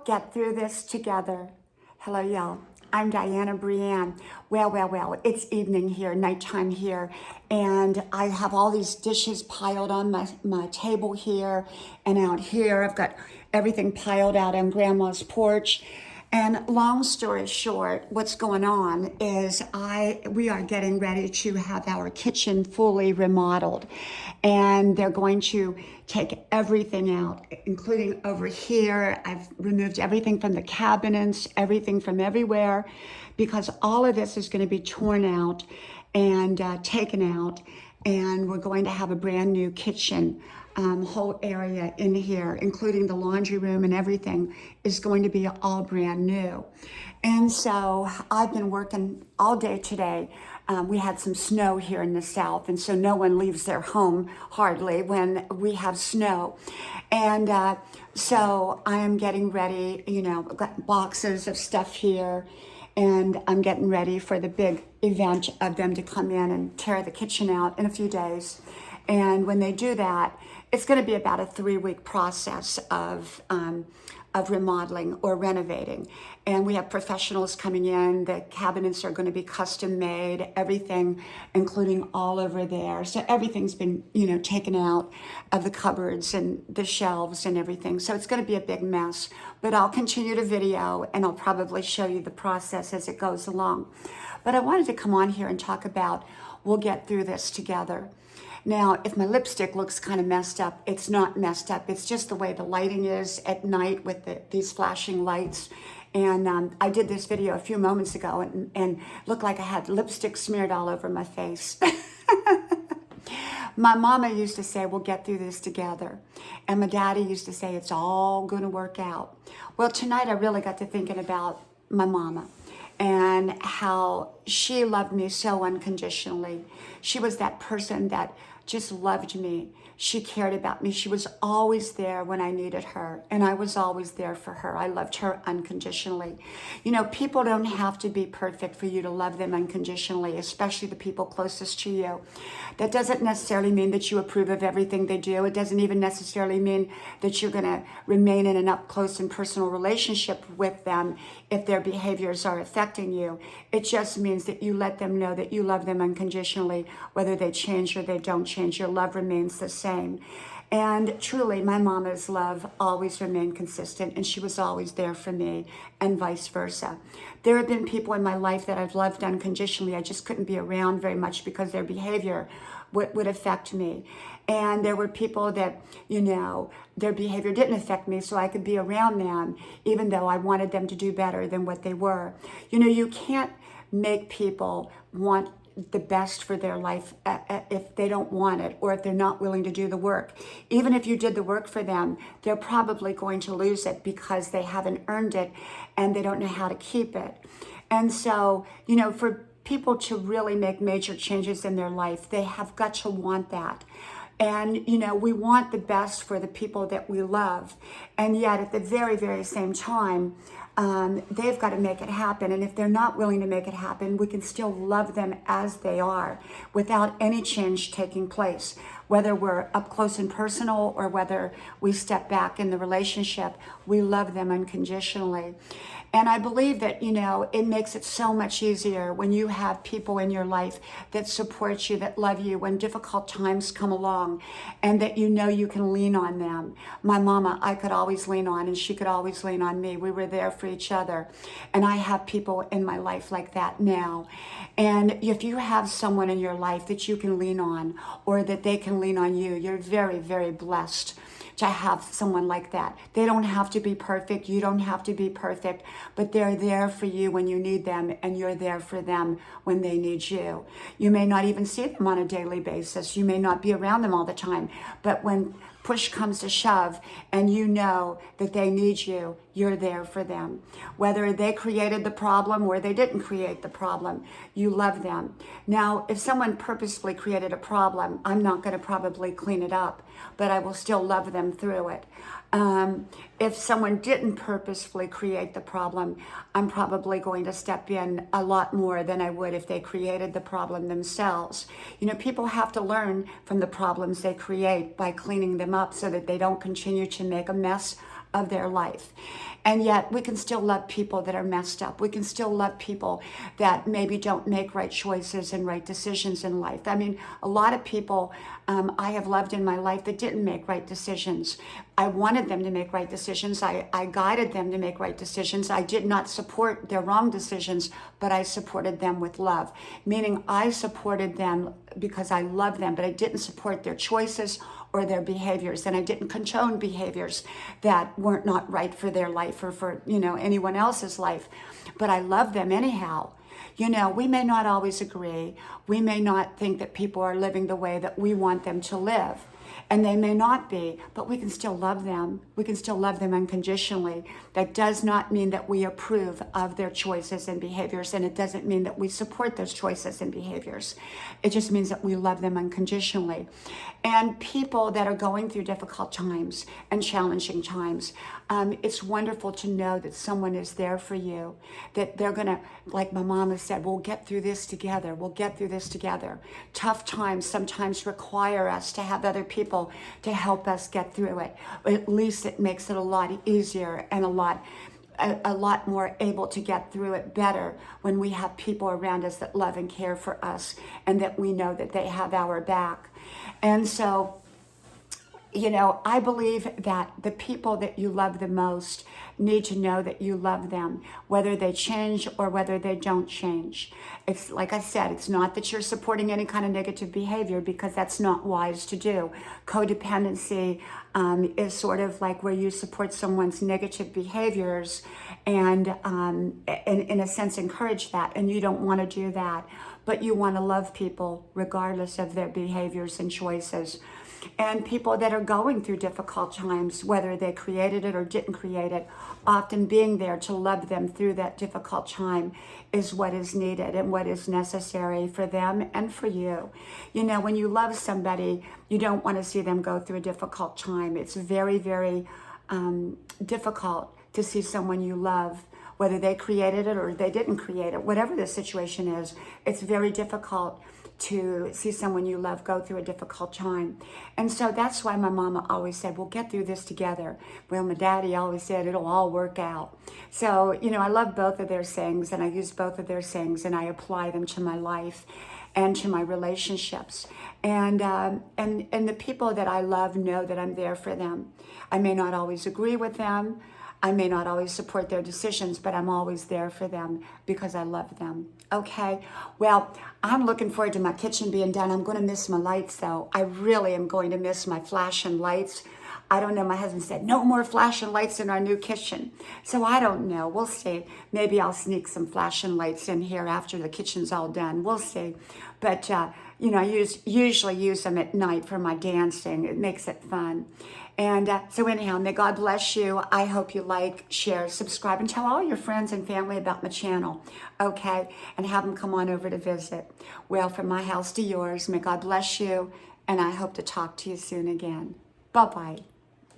get through this together. Hello, y'all. I'm Diana Brienne. Well, it's evening here, nighttime here, and I have all these dishes piled on my table here and out here. I've got everything piled out on Grandma's porch. And long story short, what's going on is we are getting ready to have our kitchen fully remodeled. And they're going to take everything out, including over here. I've removed everything from the cabinets, everything from everywhere, because all of this is going to be torn out and taken out. And we're going to have a brand new kitchen. Whole area in here, including the laundry room and everything, is going to be all brand new. And so I've been working all day today. We had some snow here in the south, and so no one leaves their home hardly when we have snow. And so I am getting ready, I've got boxes of stuff here, and I'm getting ready for the big event of them to come in and tear the kitchen out in a few days. And when they do that, it's going to be about a 3-week process of remodeling or renovating. And we have professionals coming in. The cabinets are going to be custom made, everything, including all over there. So everything's been, taken out of the cupboards and the shelves and everything. So it's going to be a big mess. But I'll continue to video, and I'll probably show you the process as it goes along. But I wanted to come on here and talk about, we'll get through this together. Now, if my lipstick looks kind of messed up, it's not messed up. It's just the way the lighting is at night with these flashing lights. And I did this video a few moments ago and looked like I had lipstick smeared all over my face. My mama used to say, we'll get through this together. And my daddy used to say, it's all going to work out. Well, tonight I really got to thinking about my mama and how she loved me so unconditionally. She was that person that just loved me. She cared about me. She was always there when I needed her, and I was always there for her. I loved her unconditionally. People don't have to be perfect for you to love them unconditionally, especially the people closest to you. That doesn't necessarily mean that you approve of everything they do. It doesn't even necessarily mean that you're going to remain in an up-close and personal relationship with them if their behaviors are affecting you. It just means that you let them know that you love them unconditionally, whether they change or they don't change. Your love remains the same. And truly, my mama's love always remained consistent, and she was always there for me, and vice versa. There have been people in my life that I've loved unconditionally. I just couldn't be around very much because their behavior would affect me. And there were people that, their behavior didn't affect me, so I could be around them, even though I wanted them to do better than what they were. You can't make people want the best for their life if they don't want it, or if they're not willing to do the work. Even if you did the work for them, they're probably going to lose it because they haven't earned it and they don't know how to keep it. And so, for people to really make major changes in their life, they have got to want that. And, we want the best for the people that we love. And yet at the very, very same time, they've got to make it happen. And if they're not willing to make it happen, we can still love them as they are without any change taking place. Whether we're up close and personal or whether we step back in the relationship, we love them unconditionally. And I believe that, it makes it so much easier when you have people in your life that support you, that love you when difficult times come along, and that you can lean on them. My mama, I could always lean on, and she could always lean on me. We were there for each other. And I have people in my life like that now. And if you have someone in your life that you can lean on, or that they can lean on you, you're very, very blessed to have someone like that. They don't have to be perfect. You don't have to be perfect, but they're there for you when you need them, and you're there for them when they need you. You may not even see them on a daily basis. You may not be around them all the time, but when push comes to shove and you know that they need you, you're there for them. Whether they created the problem or they didn't create the problem, you love them. Now, if someone purposefully created a problem, I'm not going to probably clean it up, but I will still love them through it. If someone didn't purposefully create the problem, I'm probably going to step in a lot more than I would if they created the problem themselves. People have to learn from the problems they create by cleaning them up so that they don't continue to make a mess of their life. And yet we can still love people that are messed up. We can still love people that maybe don't make right choices and right decisions in life. I mean, a lot of people I have loved in my life that didn't make right decisions. I wanted them to make right decisions. I guided them to make right decisions. I did not support their wrong decisions, but I supported them with love, meaning I supported them because I love them, but I didn't support their choices or their behaviors, and I didn't condone behaviors that weren't not right for their life or for, anyone else's life. But I love them anyhow. We may not always agree. We may not think that people are living the way that we want them to live. And they may not be, but we can still love them. We can still love them unconditionally. That does not mean that we approve of their choices and behaviors, and it doesn't mean that we support those choices and behaviors. It just means that we love them unconditionally. And people that are going through difficult times and challenging times, it's wonderful to know that someone is there for you, that they're going to, like my mama said, we'll get through this together. We'll get through this together. Tough times sometimes require us to have other people to help us get through it. At least it makes it a lot easier and a lot more able to get through it better when we have people around us that love and care for us and that we know that they have our back. And so, I believe that the people that you love the most need to know that you love them, whether they change or whether they don't change. It's like I said, it's not that you're supporting any kind of negative behavior, because that's not wise to do. Codependency is sort of like where you support someone's negative behaviors and in a sense encourage that, and you don't want to do that, but you want to love people regardless of their behaviors and choices. And people that are going through difficult times, whether they created it or didn't create it, often being there to love them through that difficult time is what is needed and what is necessary for them and for you. When you love somebody, you don't want to see them go through a difficult time. It's very, very difficult to see someone you love, whether they created it or they didn't create it, whatever the situation is, it's very difficult to see someone you love go through a difficult time. And so that's why my mama always said, we'll get through this together. Well, my daddy always said, it'll all work out. So, I love both of their sayings, and I use both of their sayings, and I apply them to my life and to my relationships. And the people that I love know that I'm there for them. I may not always agree with them. I may not always support their decisions, but I'm always there for them because I love them. Okay, well, I'm looking forward to my kitchen being done. I'm going to miss my lights, though. I really am going to miss my flashing lights. I don't know. My husband said, no more flashing lights in our new kitchen. So I don't know. We'll see. Maybe I'll sneak some flashing lights in here after the kitchen's all done. We'll see. But, I usually use them at night for my dancing. It makes it fun. And so anyhow, may God bless you. I hope you like, share, subscribe, and tell all your friends and family about my channel, okay? And have them come on over to visit. Well, from my house to yours, may God bless you, and I hope to talk to you soon again. Bye-bye.